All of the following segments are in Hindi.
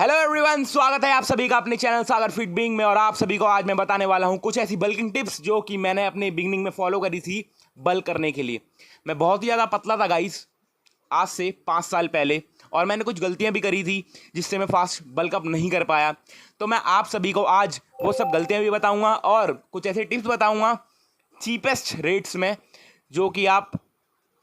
हेलो एवरीवन, स्वागत है आप सभी का अपने चैनल सागर फिट बीइंग में। और आप सभी को आज मैं बताने वाला हूं कुछ ऐसी बल्किंग टिप्स जो कि मैंने अपने बिगनिंग में फॉलो करी थी बल्क करने के लिए। मैं बहुत ही ज़्यादा पतला था गाइस आज से 5 साल पहले, और मैंने कुछ गलतियां भी करी थी जिससे मैं फास्ट बल्क अप नहीं कर पाया। तो मैं आप सभी को आज वो सब गलतियां भी बताऊंगा और कुछ ऐसे टिप्स बताऊंगा चीपेस्ट रेट्स में जो कि आप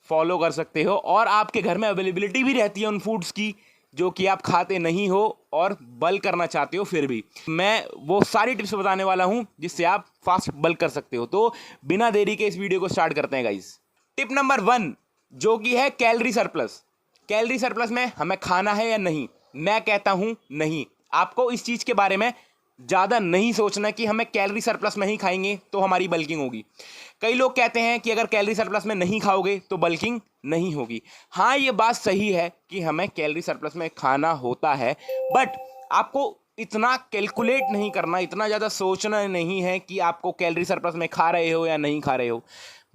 फॉलो कर सकते हो, और आपके घर में अवेलेबिलिटी भी रहती है उन फूड्स की जो कि आप खाते नहीं हो और बल्क करना चाहते हो। फिर भी मैं वो सारी टिप्स बताने वाला हूं जिससे आप फास्ट बल्क कर सकते हो। तो बिना देरी के इस वीडियो को स्टार्ट करते हैं गाइस। टिप नंबर 1 जो कि है कैलोरी सरप्लस। कैलोरी सरप्लस में हमें खाना है या नहीं? मैं कहता हूं नहीं। आपको इस चीज़ के बारे में ज़्यादा नहीं सोचना कि हमें कैलोरी सरप्लस में ही खाएंगे तो हमारी बल्किंग होगी। कई लोग कहते हैं कि अगर कैलोरी सरप्लस में नहीं खाओगे तो बल्किंग नहीं होगी। हाँ, ये बात सही है कि हमें कैलोरी सरप्लस में खाना होता है, बट आपको इतना कैलकुलेट नहीं करना, इतना ज़्यादा सोचना नहीं है कि आपको कैलोरी सरप्लस में खा रहे हो या नहीं खा रहे हो।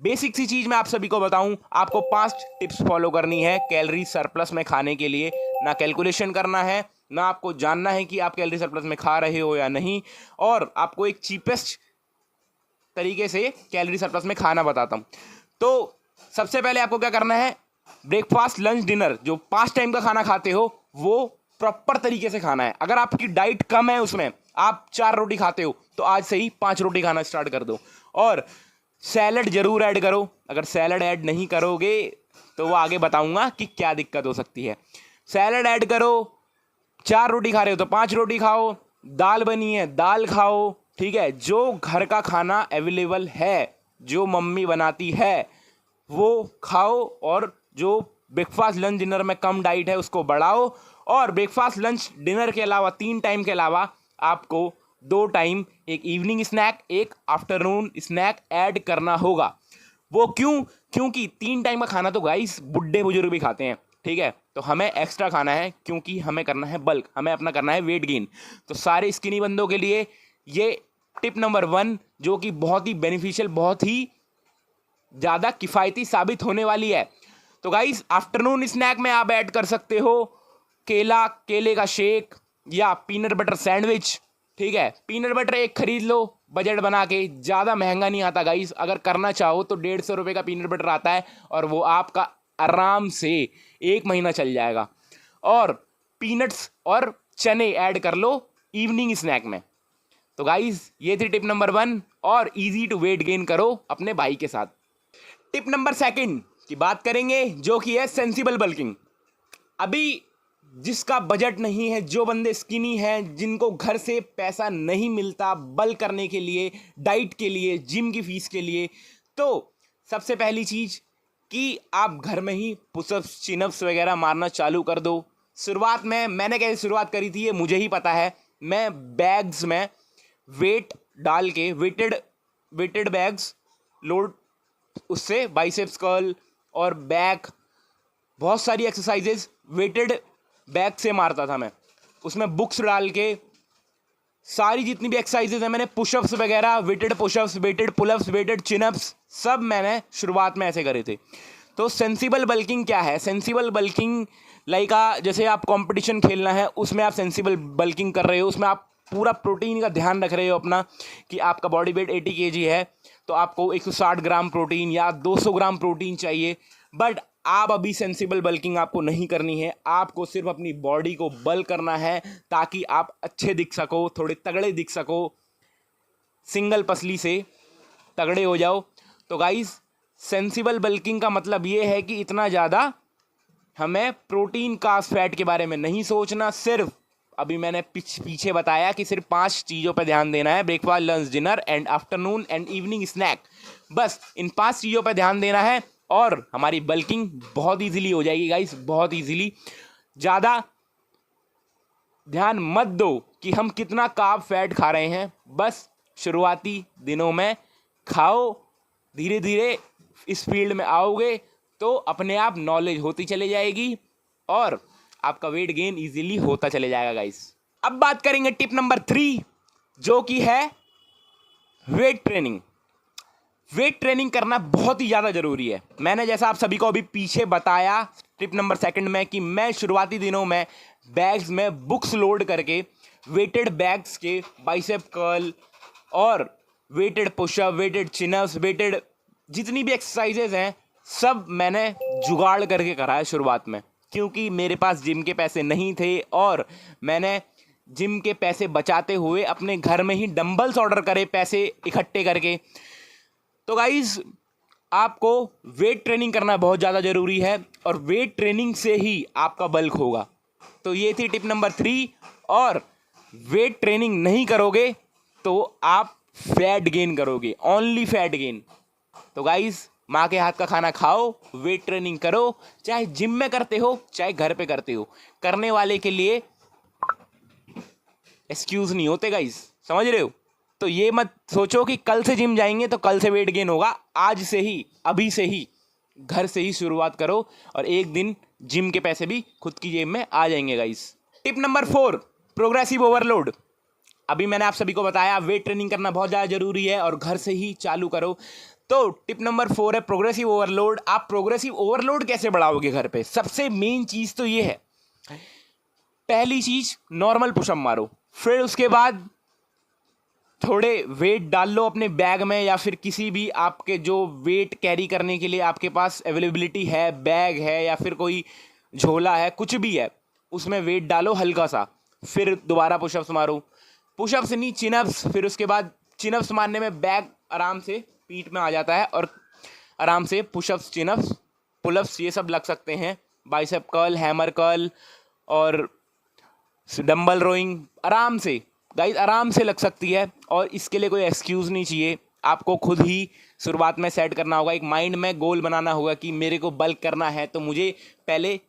बेसिक सी चीज़ मैं आप सभी को बताऊं, आपको 5 टिप्स फॉलो करनी है कैलोरी सरप्लस में खाने के लिए। ना कैलकुलेशन करना है, ना आपको जानना है कि आप कैलोरी सरप्लस में खा रहे हो या नहीं, और आपको एक चीपेस्ट तरीके से कैलोरी सरप्लस में खाना बताता हूं। तो सबसे पहले आपको क्या करना है, ब्रेकफास्ट लंच डिनर जो 5 टाइम का खाना खाते हो वो प्रॉपर तरीके से खाना है। अगर आपकी डाइट कम है, उसमें आप 4 रोटी खाते हो तो आज से ही 5 रोटी खाना स्टार्ट कर दो। और सैलड जरूर ऐड करो। अगर सैलड ऐड नहीं करोगे तो वो आगे बताऊंगा कि क्या दिक्कत हो सकती है। सैलड ऐड करो। 4 रोटी खा रहे हो तो 5 रोटी खाओ। दाल बनी है दाल खाओ, ठीक है। जो घर का खाना अवेलेबल है, जो मम्मी बनाती है वो खाओ, और जो ब्रेकफास्ट लंच डिनर में कम डाइट है उसको बढ़ाओ। और ब्रेकफास्ट लंच डिनर के अलावा 3 टाइम के अलावा आपको 2 टाइम एक इवनिंग स्नैक, एक आफ्टरनून स्नैक ऐड करना होगा। वो क्यों? क्योंकि 3 टाइम का खाना तो गाइस बुढ़े बुजुर्ग भी खाते हैं, ठीक है। तो हमें एक्स्ट्रा खाना है क्योंकि हमें करना है बल्क, हमें अपना करना है वेट गेन। तो सारे स्किनी बंदों के लिए ये टिप नंबर 1 जो कि बहुत ही बेनिफिशियल, बहुत ही ज़्यादा किफ़ायती साबित होने वाली है। तो गाइस आफ्टरनून स्नैक में आप ऐड कर सकते हो केला, केले का शेक या पीनट बटर सैंडविच, ठीक है। पीनट बटर एक खरीद लो बजट बना के, ज़्यादा महंगा नहीं आता गाइस। अगर करना चाहो तो 150 रुपये का पीनट बटर आता है और वो आपका आराम से 1 महीना चल जाएगा। और पीनट्स और चने ऐड कर लो इवनिंग स्नैक में। तो गाइस ये थी टिप नंबर 1, और इजी टू वेट गेन करो अपने भाई के साथ। टिप नंबर 2 की बात करेंगे जो कि है सेंसिबल बल्किंग। अभी जिसका बजट नहीं है, जो बंदे स्किनी हैं, जिनको घर से पैसा नहीं मिलता बल्क करने के लिए, डाइट के लिए, जिम की फीस के लिए, तो सबसे पहली चीज़ कि आप घर में ही पुशअप्स चिनअप्स वगैरह मारना चालू कर दो। शुरुआत में मैंने कैसे शुरुआत करी थी ये मुझे ही पता है। मैं बैग्स में वेट डाल के, वेटेड बैग्स लोड, उससे बाइसेप्स कर्ल और बैक, बहुत सारी एक्सरसाइजेज वेटेड बैग से मारता था मैं। उसमें बुक्स डाल के सारी जितनी भी एक्सरसाइजेज हैं मैंने, पुशअप्स वगैरह, weighted pushups, weighted pullups, weighted chinups, सब मैंने शुरुआत में ऐसे करे थे। तो सेंसिबल बल्किंग क्या है? सेंसिबल बल्किंग लाइक जैसे आप कंपटीशन खेलना है उसमें आप सेंसिबल बल्किंग कर रहे हो, उसमें आप पूरा प्रोटीन का ध्यान रख रहे हो अपना, कि आपका बॉडी वेट 80 kg है तो आपको 160 ग्राम प्रोटीन या 200 ग्राम प्रोटीन चाहिए। बट आप अभी सेंसिबल बल्किंग आपको नहीं करनी है, आपको सिर्फ अपनी बॉडी को बल्क करना है ताकि आप अच्छे दिख सको, थोड़े तगड़े दिख सको, सिंगल पसली से तगड़े हो जाओ। तो गाइस सेंसिबल बल्किंग का मतलब ये है कि इतना ज़्यादा हमें प्रोटीन का फैट के बारे में नहीं सोचना। सिर्फ अभी मैंने पीछे बताया कि सिर्फ 5 चीज़ों पर ध्यान देना है, breakfast lunch dinner and afternoon and evening snack. बस इन 5 चीज़ों पर ध्यान देना है और हमारी बल्किंग बहुत इजीली हो जाएगी गाइस, बहुत इजीली। ज़्यादा ध्यान मत दो कि हम कितना कार्ब फैट खा रहे हैं, बस शुरुआती दिनों में खाओ। धीरे धीरे इस फील्ड में आओगे तो अपने आप नॉलेज होती चली जाएगी और आपका वेट गेन इजीली होता चले जाएगा गाइस। अब बात करेंगे टिप नंबर 3 जो कि है वेट ट्रेनिंग। वेट ट्रेनिंग करना बहुत ही ज़्यादा ज़रूरी है। मैंने जैसा आप सभी को अभी पीछे बताया टिप नंबर 2 में कि मैं शुरुआती दिनों में बैग्स में बुक्स लोड करके वेटेड बैग्स के बाइसेप कर्ल और weighted pushup, weighted chinups, weighted जितनी भी एक्सरसाइजेज हैं सब मैंने जुगाड़ करके करा है शुरुआत में, क्योंकि मेरे पास जिम के पैसे नहीं थे और मैंने जिम के पैसे बचाते हुए अपने घर में ही डंबल्स ऑर्डर करे पैसे इकट्ठे करके। तो गाइज आपको वेट ट्रेनिंग करना बहुत ज़्यादा ज़रूरी है और वेट ट्रेनिंग से ही आपका बल्क होगा। तो ये थी टिप नंबर 3। और वेट ट्रेनिंग नहीं करोगे तो आप फैट गेन करोगे, ओनली फैट गेन। तो गाइज माँ के हाथ का खाना खाओ, वेट ट्रेनिंग करो, चाहे जिम में करते हो चाहे घर पे करते हो। करने वाले के लिए एक्सक्यूज नहीं होते गाइज, समझ रहे हो। तो ये मत सोचो कि कल से जिम जाएंगे तो कल से वेट गेन होगा। आज से ही, अभी से ही घर से ही शुरुआत करो और एक दिन जिम के पैसे भी खुद की जेब में आ जाएंगे guys. Tip number 4, progressive overload. अभी मैंने आप सभी को बताया वेट ट्रेनिंग करना बहुत ज़्यादा जरूरी है और घर से ही चालू करो। तो टिप नंबर 4 है प्रोग्रेसिव ओवरलोड। आप प्रोग्रेसिव ओवरलोड कैसे बढ़ाओगे घर पे? सबसे मेन चीज़ तो ये है, पहली चीज नॉर्मल पुशअप मारो, फिर उसके बाद थोड़े वेट डाल लो अपने बैग में या फिर किसी भी आपके जो वेट कैरी करने के लिए आपके पास अवेलेबिलिटी है, बैग है या फिर कोई झोला है, कुछ भी है, उसमें वेट डालो हल्का सा, फिर दोबारा पुशअप्स मारो। पुशअप्स नहीं, चिनअप्स। फिर उसके बाद चिनअप्स मारने में बैग आराम से पीठ में आ जाता है और आराम से पुशअप्स, चिनअप्स, पुलअप्स ये सब लग सकते हैं। बाइसेप कर्ल, हैमर कर्ल और डंबल रोइंग आराम से गाइस, आराम से लग सकती है और इसके लिए कोई एक्सक्यूज़ नहीं चाहिए। आपको खुद ही शुरुआत में सेट करना होगा, एक माइंड में गोल बनाना होगा कि मेरे को बल्क करना है तो मुझे पहले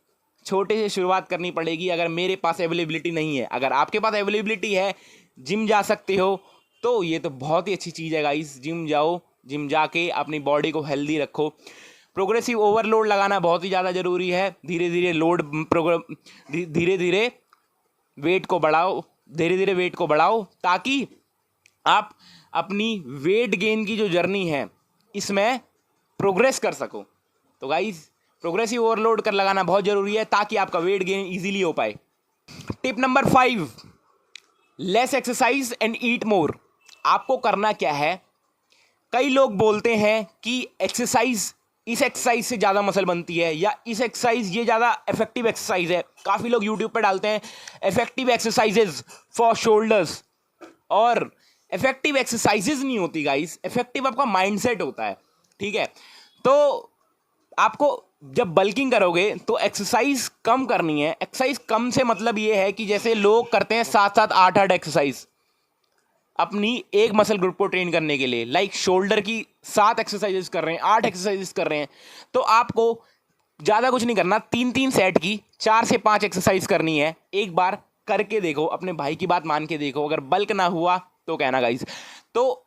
छोटे से शुरुआत करनी पड़ेगी। अगर मेरे पास अवेलेबिलिटी नहीं है, अगर आपके पास अवेलेबिलिटी है, जिम जा सकते हो, तो ये तो बहुत ही अच्छी चीज़ है गाइस। जिम जाओ, जिम जाके अपनी बॉडी को हेल्दी रखो। प्रोग्रेसिव ओवरलोड लगाना बहुत ही ज़्यादा ज़रूरी है। धीरे धीरे धीरे धीरे वेट को बढ़ाओ, धीरे धीरे वेट को बढ़ाओ ताकि आप अपनी वेट गेन की जो जर्नी है इसमें प्रोग्रेस कर सको। तो गाइस प्रोग्रेसिव ओवरलोड कर लगाना बहुत ज़रूरी है ताकि आपका वेट गेन इजीली हो पाए। Tip number 5, less exercise and eat more. आपको करना क्या है, कई लोग बोलते हैं कि इस एक्सरसाइज से ज़्यादा मसल बनती है या इस एक्सरसाइज ये ज़्यादा इफेक्टिव एक्सरसाइज है। काफ़ी लोग यूट्यूब पे डालते हैं इफेक्टिव एक्सरसाइजेज फॉर शोल्डर्स, और इफेक्टिव एक्सरसाइजेज नहीं होती गाइस, इफेक्टिव आपका माइंडसेट होता है, ठीक है। तो आपको जब बल्किंग करोगे तो एक्सरसाइज कम करनी है। एक्सरसाइज कम से मतलब ये है कि जैसे लोग करते हैं 7-7, 8-8 एक्सरसाइज अपनी एक मसल ग्रुप को ट्रेन करने के लिए, लाइक शोल्डर की 7 एक्सरसाइजेस कर रहे हैं, 8 एक्सरसाइजेस कर रहे हैं, तो आपको ज़्यादा कुछ नहीं करना, 3-3 सेट की 4 से 5 एक्सरसाइज करनी है। एक बार करके देखो, अपने भाई की बात मान के देखो, अगर बल्क ना हुआ तो कहना गाइस। तो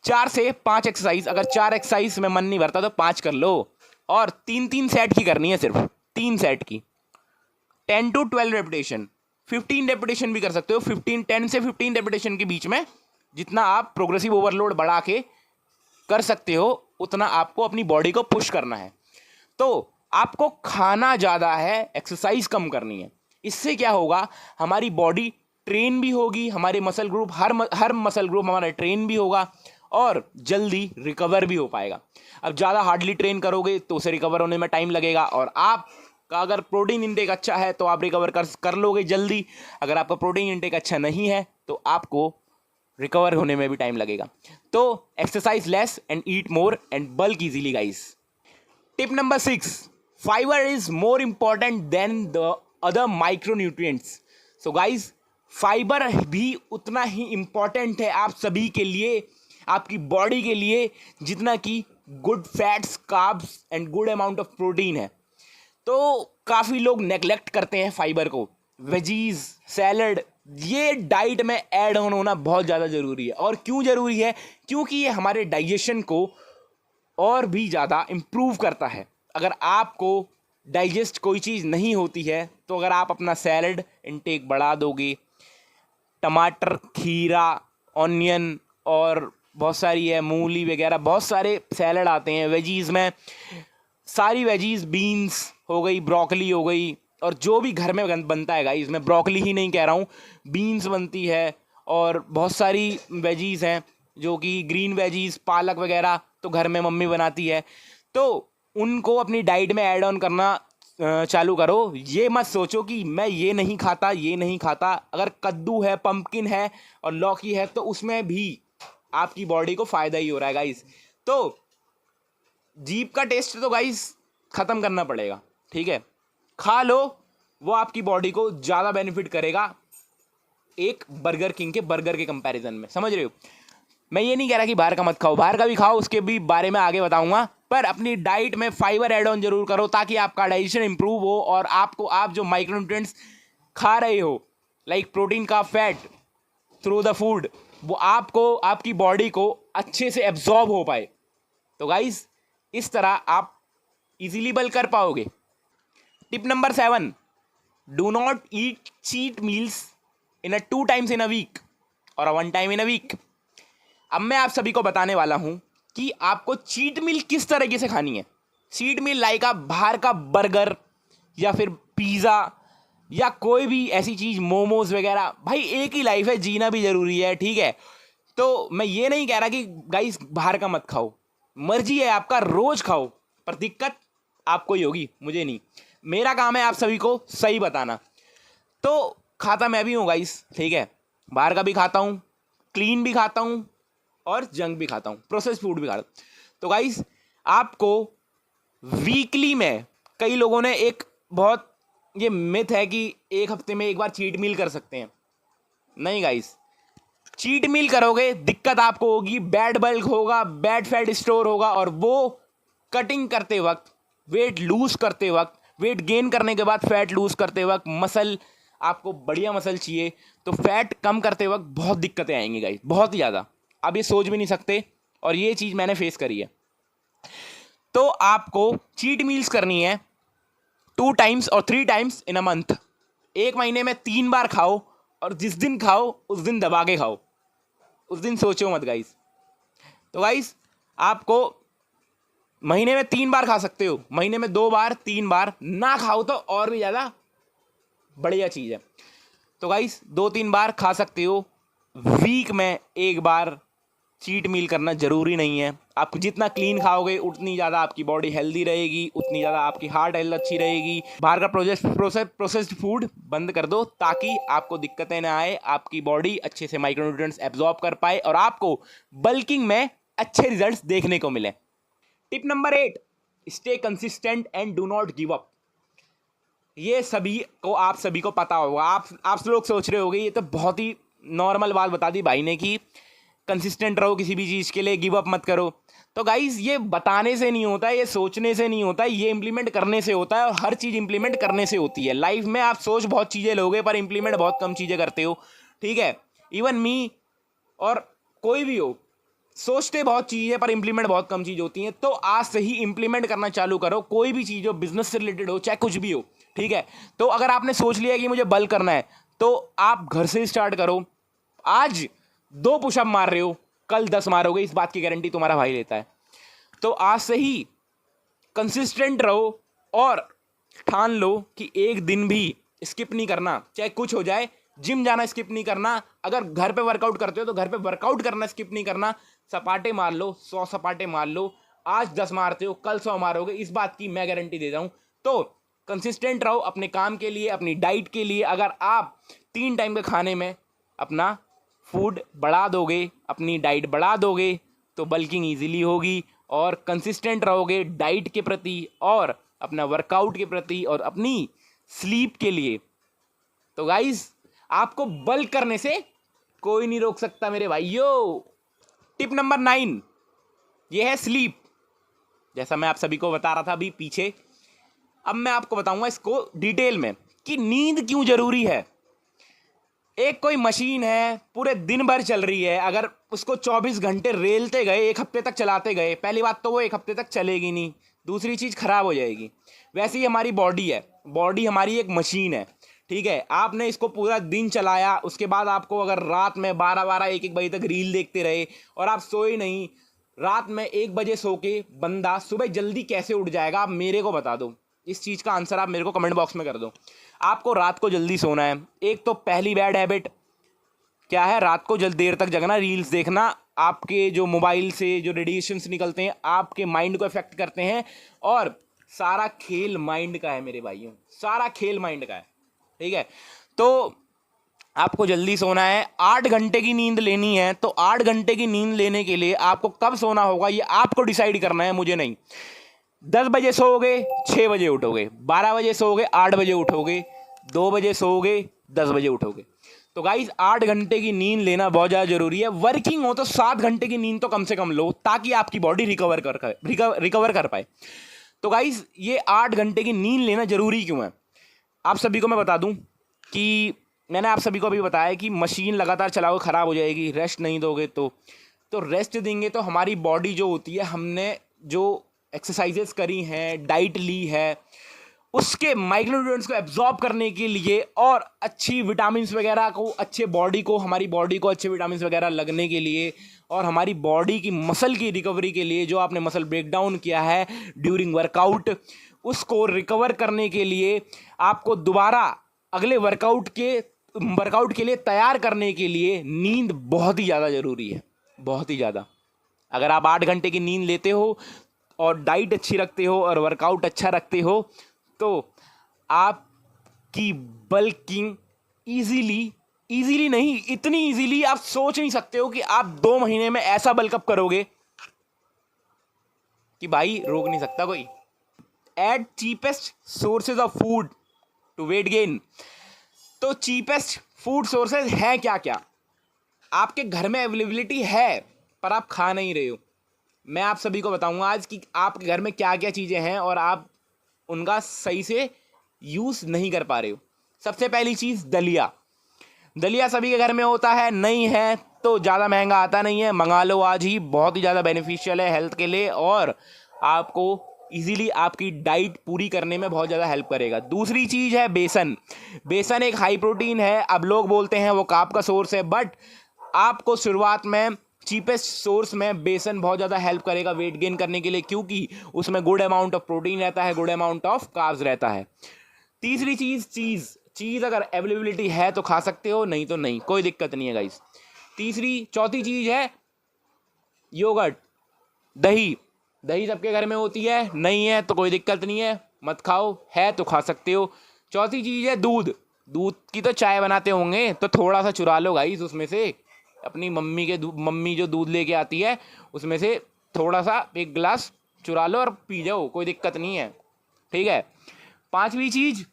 4 से 5 एक्सरसाइज, अगर 4 एक्सरसाइज में मन नहीं भरता तो 5 कर लो और 3-3 सेट की करनी है, सिर्फ 3 सेट की, 10 to 12 रेपिटेशन, 15 रेपिटेशन भी कर सकते हो। 10 से 15 रेपिटेशन के बीच में जितना आप प्रोग्रेसिव ओवरलोड बढ़ा के कर सकते हो उतना आपको अपनी बॉडी को पुश करना है। तो आपको खाना ज़्यादा है, एक्सरसाइज कम करनी है। इससे क्या होगा, हमारी बॉडी ट्रेन भी होगी, हमारे मसल ग्रुप, हर मसल ग्रुप हमारा ट्रेन भी होगा और जल्दी रिकवर भी हो पाएगा। अब ज़्यादा हार्डली ट्रेन करोगे तो उसे रिकवर होने में टाइम लगेगा, और आपका अगर प्रोटीन इंटेक अच्छा है तो आप रिकवर कर लोगे जल्दी। अगर आपका प्रोटीन इंटेक अच्छा नहीं है तो आपको रिकवर होने में भी टाइम लगेगा। तो exercise less and eat more and bulk easily guys. Tip number 6, fibre is more important than the other micronutrients. So guys fibre भी उतना ही इंपॉर्टेंट है आप सभी के लिए, आपकी बॉडी के लिए, जितना कि good fats, carbs and good amount of protein है। तो काफ़ी लोग नेग्लेक्ट करते हैं फाइबर को। वेजीज, सैलड, ये डाइट में ऐड ऑन होना बहुत ज़्यादा ज़रूरी है। और क्यों ज़रूरी है? क्योंकि ये हमारे डाइजेशन को और भी ज़्यादा इम्प्रूव करता है। अगर आपको डाइजेस्ट कोई चीज़ नहीं होती है तो अगर आप अपना सैलड इनटेक बढ़ा दोगे, टमाटर, खीरा, ऑनियन और बहुत सारी है, मूली वगैरह, बहुत सारे सैलड आते हैं वेजीज़ में, सारी वेजीज़, बीन्स हो गई, ब्रोकली हो गई और जो भी घर में बनता है गाइस, मैं ब्रोकली ही नहीं कह रहा हूँ, बीन्स बनती है और बहुत सारी वेजीज हैं जो कि ग्रीन वेजीज, पालक वगैरह तो घर में मम्मी बनाती है, तो उनको अपनी डाइट में ऐड ऑन करना चालू करो। ये मत सोचो कि मैं ये नहीं खाता, ये नहीं खाता। अगर कद्दू है, पंपकिन है और लौकी है तो उसमें भी आपकी बॉडी को फ़ायदा ही हो रहा है गाइस। तो जीभ का टेस्ट तो गाइस ख़त्म करना पड़ेगा, ठीक है, खा लो, वो आपकी बॉडी को ज़्यादा बेनिफिट करेगा एक बर्गर किंग के बर्गर के कंपैरिजन में, समझ रहे हो। मैं ये नहीं कह रहा कि बाहर का मत खाओ, बाहर का भी खाओ, उसके भी बारे में आगे बताऊंगा, पर अपनी डाइट में फाइबर ऐड ऑन जरूर करो ताकि आपका डाइजेशन इंप्रूव हो और आपको आप जो माइक्रोन्यूट्रिएंट्स खा रहे हो लाइक प्रोटीन का फैट थ्रू द फूड, वो आपको आपकी बॉडी को अच्छे से एब्जॉर्ब हो पाए। तो गाइस इस तरह आप इजीली बल्क कर पाओगे। Tip number 7, do not eat cheat meals in a 2 times in a week और 1 time इन अ वीक। अब मैं आप सभी को बताने वाला हूं कि आपको चीट मील किस तरीके से खानी है। चीट मील लाइक आप बाहर का बर्गर या फिर पिज़्ज़ा या कोई भी ऐसी चीज़, मोमोज वगैरह, भाई एक ही लाइफ है, जीना भी ज़रूरी है, ठीक है। तो मैं ये नहीं कह रहा कि गाइस बाहर का मत खाओ, मर्जी है आपका, रोज़ खाओ, पर दिक्कत आपको ही होगी, मुझे नहीं। मेरा काम है आप सभी को सही बताना। तो खाता मैं भी हूँ गाइस, ठीक है, बाहर का भी खाता हूँ, क्लीन भी खाता हूँ और जंक भी खाता हूँ, प्रोसेस फूड भी खाता हूँ। तो गाइस आपको वीकली में, कई लोगों ने एक बहुत ये मिथ है कि एक हफ्ते में एक बार चीट मील कर सकते हैं। नहीं गाइस, चीट मील करोगे दिक्कत आपको होगी, बैड बल्क होगा, बैड फैट स्टोर होगा और वो कटिंग करते वक्त, वेट लूज करते वक्त, वेट गेन करने के बाद फैट लूज करते वक्त, मसल आपको बढ़िया मसल चाहिए, तो फैट कम करते वक्त बहुत दिक्कतें आएंगी गाइस, बहुत ही ज़्यादा। आप ये सोच भी नहीं सकते और ये चीज़ मैंने फेस करी है। तो आपको चीट मील्स करनी है 2 times और 3 times इन अ मंथ। एक महीने में 3 बार खाओ और जिस दिन खाओ उस दिन दबा के खाओ, उस दिन सोचो मत गाइस। तो गाइस आपको महीने में 3 बार खा सकते हो, महीने में 2 बार, 3 बार ना खाओ तो और भी ज़्यादा बढ़िया चीज़ है। तो गाइस 2-3 बार खा सकते हो, वीक में एक बार चीट मील करना ज़रूरी नहीं है। आप जितना क्लीन खाओगे उतनी ज़्यादा आपकी बॉडी हेल्दी रहेगी, उतनी ज़्यादा आपकी हार्ट हेल्थ अच्छी रहेगी। बाहर का प्रोसेस्ड फूड बंद कर दो ताकि आपको दिक्कतें ना आए, आपकी बॉडी अच्छे से माइक्रोन्यूट्रिएंट्स एब्जॉर्ब कर पाए और आपको बल्किंग में अच्छे रिजल्ट्स देखने को मिले। Tip number 8, stay consistent and do not give up. ये सभी को, आप सभी को पता होगा, आप लोग सोच रहे होंगे ये तो बहुत ही नॉर्मल बात बता दी भाई ने कि कंसिस्टेंट रहो किसी भी चीज़ के लिए, गिव अप मत करो। तो गाइस ये बताने से नहीं होता है, ये सोचने से नहीं होता है, ये इंप्लीमेंट करने से होता है और हर चीज़ इंप्लीमेंट करने से होती है। लाइफ में आप सोच बहुत चीज़ें लोगे पर इंप्लीमेंट बहुत कम चीज़ें करते हो, ठीक है। इवन मी और कोई भी हो, सोचते बहुत चीज़ें पर इंप्लीमेंट बहुत कम चीज़ होती हैं। तो आज से ही इंप्लीमेंट करना चालू करो, कोई भी चीज़ हो, बिजनेस से रिलेटेड हो, चाहे कुछ भी हो, ठीक है। तो अगर आपने सोच लिया कि मुझे बल्क करना है तो आप घर से स्टार्ट करो। आज 2 पुशअप मार रहे हो, कल 10 मारोगे, इस बात की गारंटी तुम्हारा भाई लेता है। तो आज से ही कंसिस्टेंट रहो और ठान लो कि एक दिन भी स्किप नहीं करना, चाहे कुछ हो जाए। जिम जाना स्किप नहीं करना, अगर घर पे वर्कआउट करते हो तो घर पे वर्कआउट करना स्किप नहीं करना। सपाटे मार लो, 100 सपाटे मार लो, आज 10 मारते हो कल 100 मारोगे, इस बात की मैं गारंटी देता हूँ। तो कंसिस्टेंट रहो अपने काम के लिए, अपनी डाइट के लिए। अगर आप 3 टाइम के खाने में अपना फूड बढ़ा दोगे, अपनी डाइट बढ़ा दोगे तो बल्किंग ईजिली होगी और कंसिस्टेंट रहोगे डाइट के प्रति और अपना वर्कआउट के प्रति और अपनी स्लीप के लिए। तो गाइस आपको बल्क करने से कोई नहीं रोक सकता मेरे भाइयों। टिप नंबर 9 ये है स्लीप। जैसा मैं आप सभी को बता रहा था अभी पीछे, अब मैं आपको बताऊंगा इसको डिटेल में कि नींद क्यों जरूरी है। एक कोई मशीन है, पूरे दिन भर चल रही है, अगर उसको 24 घंटे रेलते गए, 1 हफ्ते तक चलाते गए, पहली बात तो वो 1 हफ्ते तक चलेगी नहीं, दूसरी चीज़ खराब हो जाएगी। वैसे ही हमारी बॉडी है, बॉडी हमारी एक मशीन है, ठीक है। आपने इसको पूरा दिन चलाया, उसके बाद आपको अगर रात में 12-12 1-1 बजे तक रील देखते रहे और आप सोए नहीं, रात में 1 बजे सो के बंदा सुबह जल्दी कैसे उठ जाएगा, आप मेरे को बता दो। इस चीज़ का आंसर आप मेरे को कमेंट बॉक्स में कर दो। आपको रात को जल्दी सोना है। एक तो पहली बैड हैबिट क्या है, रात को जल्द देर तक जगना, रील्स देखना। आपके जो मोबाइल से जो रेडिएशंस निकलते हैं आपके माइंड को इफेक्ट करते हैं, और सारा खेल माइंड का है मेरे भाइयों, सारा खेल माइंड का है। ठीक है, तो आपको जल्दी सोना है, 8 घंटे की नींद लेनी है। तो 8 घंटे की नींद लेने के लिए आपको कब सोना होगा ये आपको डिसाइड करना है, मुझे नहीं। 10 बजे सोओगे 6 बजे उठोगे, 12 बजे सोओगे 8 बजे उठोगे, 2 बजे सोओगे 10 बजे उठोगे। तो गाइज 8 घंटे की नींद लेना बहुत ज़्यादा जरूरी है। वर्किंग हो तो 7 घंटे की नींद तो कम से कम लो, ताकि आपकी बॉडी रिकवर कर पाए। तो गाइज ये 8 घंटे की नींद लेना जरूरी क्यों है, आप सभी को मैं बता दूं कि मैंने आप सभी को अभी बताया कि मशीन लगातार चलाओगे ख़राब हो जाएगी, रेस्ट नहीं दोगे तो रेस्ट देंगे तो हमारी बॉडी जो होती है, हमने जो एक्सरसाइजेस करी हैं, डाइट ली है, उसके माइक्रोन्यूट्रिएंट्स को एब्जॉर्ब करने के लिए और अच्छी विटामिन्स वगैरह को, हमारी बॉडी को अच्छे विटामिन्स वगैरह लगने के लिए, और हमारी बॉडी की मसल की रिकवरी के लिए, जो आपने मसल ब्रेकडाउन किया है ड्यूरिंग वर्कआउट, उसको रिकवर करने के लिए, आपको दोबारा अगले वर्कआउट के लिए तैयार करने के लिए नींद बहुत ही ज़्यादा ज़रूरी है, बहुत ही ज़्यादा। अगर आप 8 घंटे की नींद लेते हो और डाइट अच्छी रखते हो और वर्कआउट अच्छा रखते हो, तो आपकी बल्किंग इजीली नहीं, इतनी इजीली आप सोच नहीं सकते हो कि आप 2 महीने में ऐसा बल्कअप करोगे कि भाई रोक नहीं सकता कोई। Eight cheapest sources of food to weight gain. तो चीपेस्ट फूड सोर्सेज है क्या क्या, आपके घर में अवेलेबिलिटी है पर आप खा नहीं रहे हो। मैं आप सभी को बताऊंगा आज कि आपके घर में क्या क्या चीज़ें हैं और आप उनका सही से यूज़ नहीं कर पा रहे हो। सबसे पहली चीज़ दलिया। दलिया सभी के घर में होता है, नहीं है तो ज़्यादा महंगा आता नहीं है, मंगा लो आज ही, बहुत ही ज़्यादा बेनिफिशियल है हेल्थ के लिए और आपको इजीली आपकी डाइट पूरी करने में बहुत ज़्यादा हेल्प करेगा। दूसरी चीज़ है बेसन। बेसन एक हाई प्रोटीन है, अब लोग बोलते हैं वो कार्ब का सोर्स है, बट आपको शुरुआत में चीपेस्ट सोर्स में बेसन बहुत ज़्यादा हेल्प करेगा वेट गेन करने के लिए, क्योंकि उसमें गुड अमाउंट ऑफ प्रोटीन रहता है, गुड अमाउंट ऑफ कार्ब्स रहता है। तीसरी चीज़ चीज़ अगर अवेलेबिलिटी है तो खा सकते हो, नहीं तो नहीं, कोई दिक्कत नहीं है गाइस। चौथी चीज़ है योगर्ट, दही। दही सबके घर में होती है, नहीं है तो कोई दिक्कत नहीं है, मत खाओ, है तो खा सकते हो। चौथी चीज़ है दूध। दूध की तो चाय बनाते होंगे तो थोड़ा सा चुरा लो गाइस उसमें से, अपनी मम्मी जो दूध लेके आती है उसमें से थोड़ा सा 1 गिलास चुरा लो और पी जाओ, कोई दिक्कत नहीं है। ठीक है। 5वीं चीज़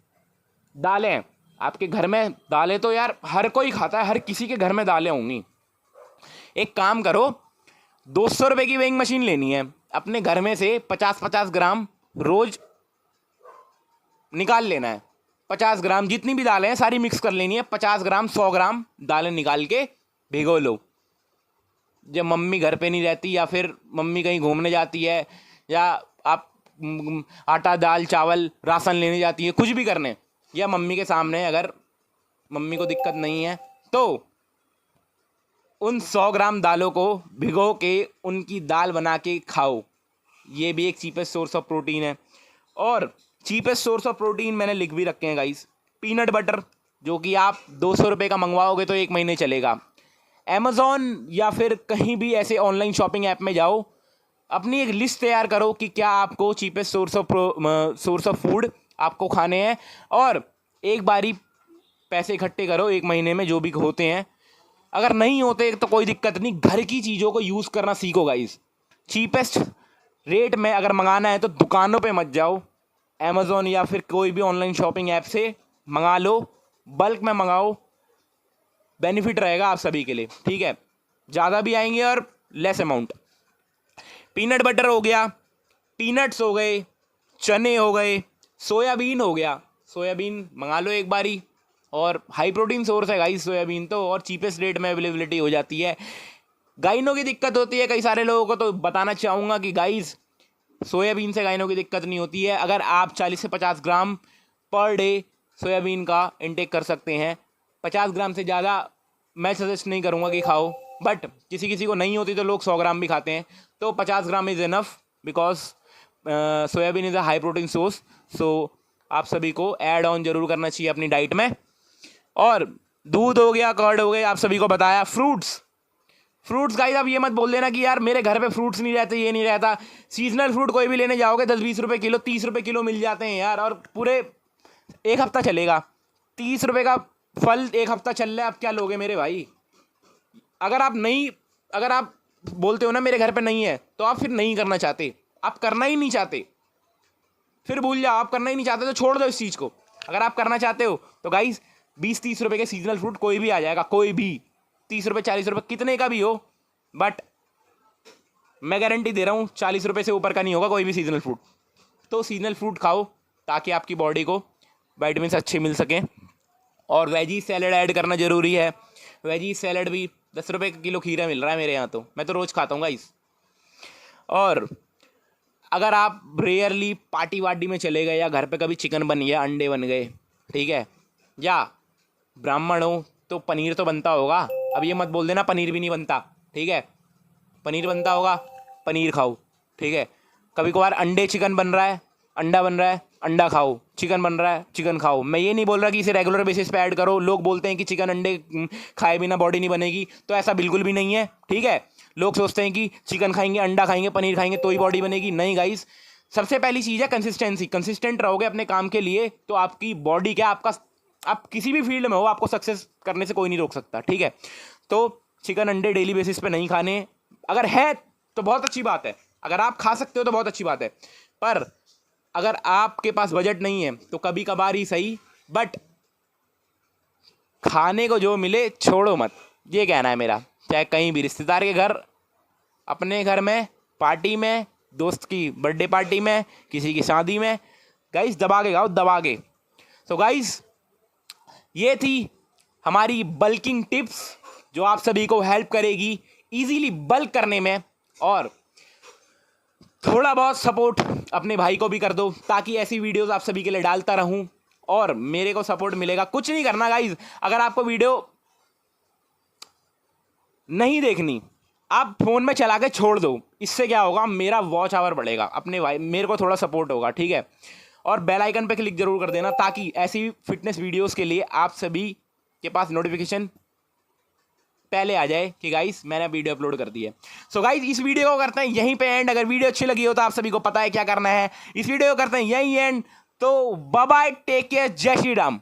दालें। आपके घर में दालें तो यार हर कोई खाता है, हर किसी के घर में दालें होंगी। एक काम करो, 200 रुपये की वेइंग मशीन लेनी है, अपने घर में से 50-50 ग्राम रोज निकाल लेना है। 50 ग्राम जितनी भी दालें हैं सारी मिक्स कर लेनी है, 50 ग्राम 100 ग्राम दालें निकाल के भिगो लो। जब मम्मी घर पे नहीं रहती या फिर मम्मी कहीं घूमने जाती है या आप आटा दाल चावल राशन लेने जाती है, कुछ भी करने, या मम्मी के सामने अगर मम्मी को दिक्कत नहीं है तो उन 100 ग्राम दालों को भिगो के उनकी दाल बना के खाओ। ये भी एक चीपेस्ट सोर्स ऑफ प्रोटीन है। और चीपेस्ट सोर्स ऑफ प्रोटीन मैंने लिख भी रखे हैं गाइस, पीनट बटर, जो कि आप 200 रुपये का मंगवाओगे तो 1 महीने चलेगा। अमेज़ॉन या फिर कहीं भी ऐसे ऑनलाइन शॉपिंग ऐप में जाओ, अपनी एक लिस्ट तैयार करो कि क्या आपको चीपेस्ट सोर्स ऑफ फूड आपको खाने हैं, और एक बारी पैसे इकट्ठे करो 1 महीने में जो भी होते हैं। अगर नहीं होते तो कोई दिक्कत नहीं, घर की चीज़ों को यूज़ करना सीखो गाइस। चीपेस्ट रेट में अगर मंगाना है तो दुकानों पे मत जाओ, अमेज़ॉन या फिर कोई भी ऑनलाइन शॉपिंग ऐप से मंगा लो, बल्क में मंगाओ, बेनिफिट रहेगा आप सभी के लिए। ठीक है, ज़्यादा भी आएंगे और लेस अमाउंट। पीनट बटर हो गया, पीनट्स हो गए, चने हो गए, सोयाबीन हो गया, सोयाबीन मंगा लो एक बारी, और हाई प्रोटीन सोर्स है गाइस सोयाबीन तो, और चीपेस्ट रेट में अवेलेबिलिटी हो जाती है। गाइनों की दिक्कत होती है कई सारे लोगों को, तो बताना चाहूँगा कि गाइस सोयाबीन से गाइनों की दिक्कत नहीं होती है। अगर आप 40 से 50 ग्राम पर डे सोयाबीन का इंटेक कर सकते हैं, 50 ग्राम से ज़्यादा मैं सजेस्ट नहीं करूँगा कि खाओ, बट किसी किसी को नहीं होती तो लोग 100 ग्राम भी खाते हैं, तो 50 gram is enough, because soybean is a high protein source, so आप सभी को ऐड ऑन जरूर करना चाहिए अपनी डाइट में। और दूध हो गया, कर्ड हो गया, आप सभी को बताया। फ्रूट्स गाइस, आप ये मत बोल देना कि यार मेरे घर पे फ्रूट्स नहीं रहते, ये नहीं रहता। सीजनल फ्रूट कोई भी लेने जाओगे 10-20 रुपए किलो, 30 रुपए किलो मिल जाते हैं यार, और पूरे एक हफ्ता चलेगा। 30 रुपए का फल एक हफ्ता चल रहा है, आप क्या लोगे मेरे भाई? अगर आप बोलते हो ना मेरे घर पे नहीं है, तो आप फिर नहीं करना चाहते, आप करना ही नहीं चाहते, फिर भूल जाओ। आप करना ही नहीं चाहते तो छोड़ दो इस चीज़ को। अगर आप करना चाहते हो तो गाइस 20-30 रुपए के सीजनल फ्रूट कोई भी आ जाएगा, कोई भी 30 रुपए 40 रुपए कितने का भी हो, बट मैं गारंटी दे रहा हूँ 40 रुपए से ऊपर का नहीं होगा कोई भी सीजनल फ्रूट। तो सीजनल फ्रूट खाओ ताकि आपकी बॉडी को विटामिन अच्छे मिल सकें। और वेजी सैलड ऐड करना जरूरी है। वेजी सैलड भी 10 रुपए का किलो खीरा मिल रहा है मेरे यहाँ, तो मैं तो रोज़ खाता हूँ गाइस। और अगर आप रेयरली पार्टी वार्टी में चले गए, या घर पे कभी चिकन बन गया, अंडे बन गए, ठीक है, या ब्राह्मण हो तो पनीर तो बनता होगा। अब ये मत बोल देना पनीर भी नहीं बनता, ठीक है, पनीर बनता होगा, पनीर खाओ, ठीक है। कभी कभार अंडे चिकन बन रहा है, अंडा बन रहा है, अंडा खाओ। चिकन बन रहा है, चिकन खाओ। मैं ये नहीं बोल रहा कि इसे रेगुलर बेसिस पे ऐड करो। लोग बोलते हैं कि चिकन अंडे खाए बिना बॉडी नहीं बनेगी, तो ऐसा बिल्कुल भी नहीं है, ठीक है। लोग सोचते हैं कि चिकन खाएंगे, अंडा खाएंगे, पनीर खाएंगे तो ही बॉडी बनेगी। नहीं गाइस, सबसे पहली चीज़ है कंसिस्टेंसी। कंसिस्टेंट रहोगे अपने काम के लिए तो आपकी बॉडी क्या, आप किसी भी फील्ड में हो, आपको सक्सेस करने से कोई नहीं रोक सकता, ठीक है। तो चिकन अंडे डेली बेसिस पे नहीं खाने। अगर है तो बहुत अच्छी बात है, अगर आप खा सकते हो तो बहुत अच्छी बात है, पर अगर आपके पास बजट नहीं है तो कभी कभार ही सही, बट खाने को जो मिले छोड़ो मत, ये कहना है मेरा। चाहे कहीं भी रिश्तेदार के घर, अपने घर में, पार्टी में, दोस्त की बर्थडे पार्टी में, किसी की शादी में, गाइस दबा के खाओ, दबा के। सो गाइस, ये थी हमारी बल्किंग टिप्स जो आप सभी को हेल्प करेगी इजीली बल्क करने में। और थोड़ा बहुत सपोर्ट अपने भाई को भी कर दो, ताकि ऐसी वीडियोस आप सभी के लिए डालता रहूं और मेरे को सपोर्ट मिलेगा। कुछ नहीं करना गाइज, अगर आपको वीडियो नहीं देखनी, आप फोन में चला के छोड़ दो। इससे क्या होगा, मेरा वॉच आवर बढ़ेगा, अपने भाई मेरे को थोड़ा सपोर्ट होगा, ठीक है। और बेल आइकन पे क्लिक जरूर कर देना, ताकि ऐसी फिटनेस वीडियोस के लिए आप सभी के पास नोटिफिकेशन पहले आ जाए कि गाइस मैंने वीडियो अपलोड कर दी है। सो गाइस, इस वीडियो को करते हैं यहीं पे एंड। अगर वीडियो अच्छी लगी हो तो आप सभी को पता है क्या करना है, इस वीडियो को करते हैं यहीं एंड। तो बाय बाय, टेक केयर, जय श्री राम।